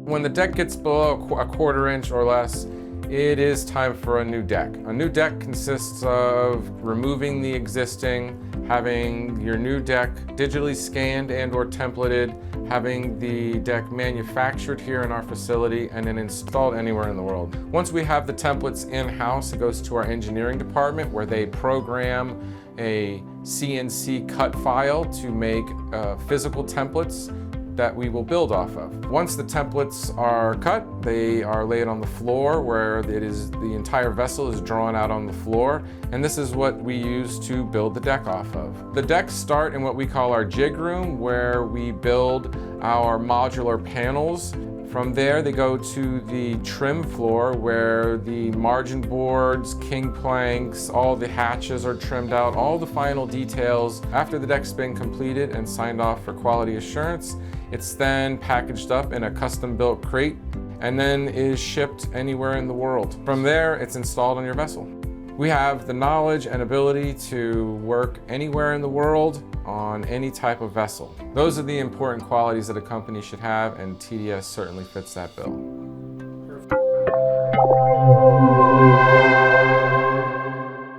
When the deck gets below a quarter inch or less, it is time for a new deck. A new deck consists of removing the existing, having your new deck digitally scanned and or templated, having the deck manufactured here in our facility and then installed anywhere in the world. Once we have the templates in-house, it goes to our engineering department where they program a CNC cut file to make physical templates that we will build off of. Once the templates are cut, they are laid on the floor where the entire vessel is drawn out on the floor, and this is what we use to build the deck off of. The decks start in what we call our jig room, where we build our modular panels. From there, they go to the trim floor where the margin boards, king planks, all the hatches are trimmed out, all the final details. After the deck's been completed and signed off for quality assurance, it's then packaged up in a custom-built crate and then is shipped anywhere in the world. From there, it's installed on your vessel. We have the knowledge and ability to work anywhere in the world on any type of vessel. Those are the important qualities that a company should have, and TDS certainly fits that bill.